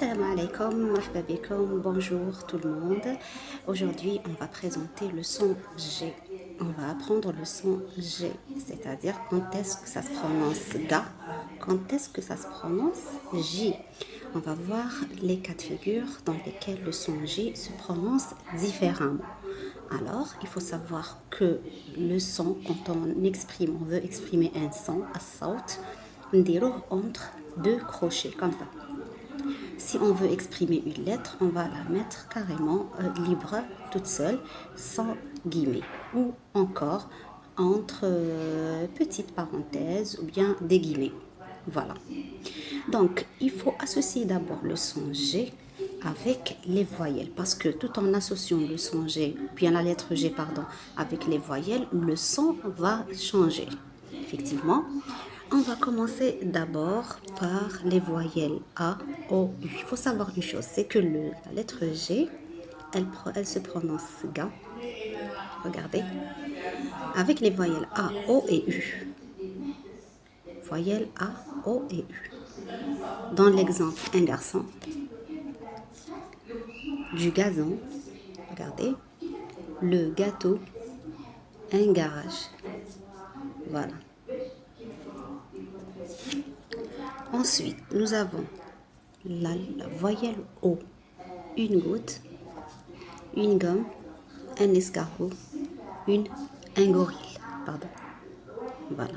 Assalamu alaikum, marhaba bikoum, bonjour tout le monde. Aujourd'hui, on va présenter le son G. On va apprendre le son G, c'est-à-dire quand est-ce que ça se prononce Ga, quand est-ce que ça se prononce J. On va voir les cas de figure dans lesquels le son J se prononce différemment. Alors, il faut savoir que le son, quand on veut exprimer un son, as-saut, on dirait entre deux crochets, comme ça. Si on veut exprimer une lettre, on va la mettre carrément libre, toute seule, sans guillemets. Ou encore entre petites parenthèses ou bien des guillemets. Voilà. Donc, il faut associer d'abord le son G avec les voyelles. Parce que tout en associant le son G, ou bien la lettre G, pardon, avec les voyelles, le son va changer. Effectivement. On va commencer d'abord par les voyelles A, O, U. Il faut savoir une chose, c'est que la lettre G, elle se prononce Ga. Regardez. Avec les voyelles A, O et U. Voyelles A, O et U. Dans l'exemple, un garçon, du gazon, regardez, le gâteau, un garage. Voilà. Ensuite, nous avons la voyelle O, une goutte, une gomme, un escargot, un gorille. Pardon. Voilà.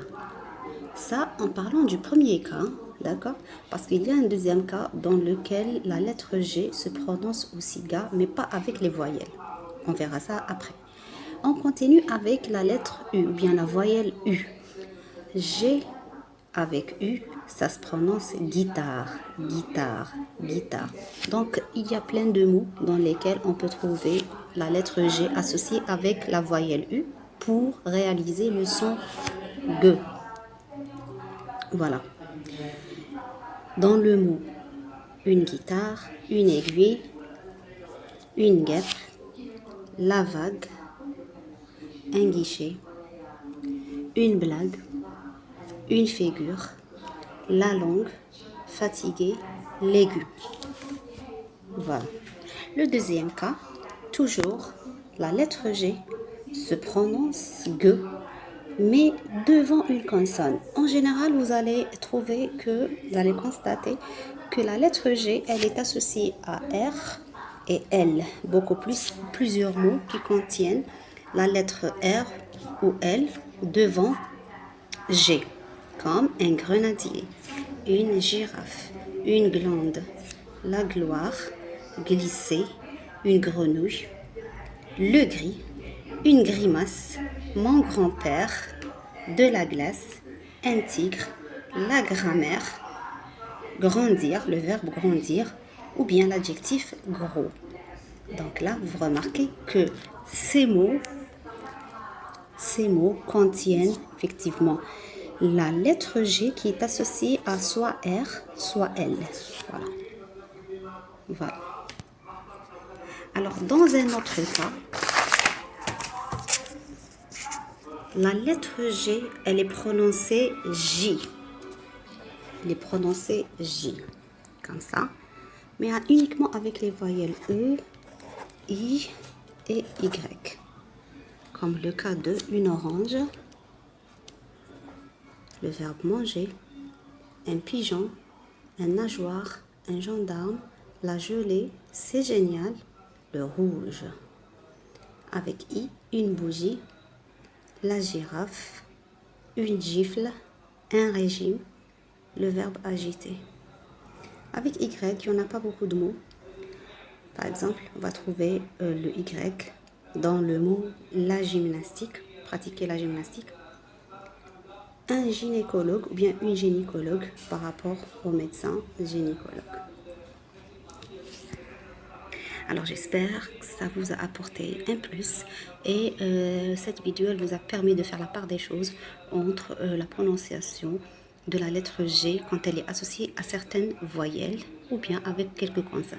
Ça, en parlant du premier cas, d'accord? Parce qu'il y a un deuxième cas dans lequel la lettre G se prononce aussi Ga, mais pas avec les voyelles. On verra ça après. On continue avec la lettre U, ou bien la voyelle U. G avec U, ça se prononce guitare, guitare, guitare. Donc, il y a plein de mots dans lesquels on peut trouver la lettre G associée avec la voyelle U pour réaliser le son G. Voilà. Dans le mot une guitare, une aiguille, une guêpe, la vague, un guichet, une blague, une figure, la langue, fatigué, l'aigu. Voilà. Le deuxième cas, toujours, la lettre G se prononce G, mais devant une consonne. En général, vous allez constater que la lettre G, elle est associée à R et L. Plusieurs mots qui contiennent la lettre R ou L devant G. Comme un grenadier, une girafe, une glande, la gloire, glisser, une grenouille, le gris, une grimace, mon grand-père, de la glace, un tigre, la grammaire, grandir, le verbe grandir, ou bien l'adjectif gros. Donc là, vous remarquez que ces mots contiennent effectivement la lettre G qui est associée à soit R, soit L. Voilà. Voilà. Alors, dans un autre cas, la lettre G, elle est prononcée J. Elle est prononcée J. Comme ça. Mais uniquement avec les voyelles E, I et Y. Comme le cas de une orange, le verbe manger, un pigeon, un nageoire, un gendarme, la gelée, c'est génial, le rouge. Avec I, une bougie, la girafe, une gifle, un régime, le verbe agiter. Avec Y, il n'y en a pas beaucoup de mots. Par exemple, on va trouver le Y dans le mot la gymnastique, pratiquer la gymnastique. Un gynécologue ou bien une gynécologue par rapport au médecin gynécologue. Alors j'espère que ça vous a apporté un plus et cette vidéo elle vous a permis de faire la part des choses entre la prononciation de la lettre G quand elle est associée à certaines voyelles ou bien avec quelques consonnes.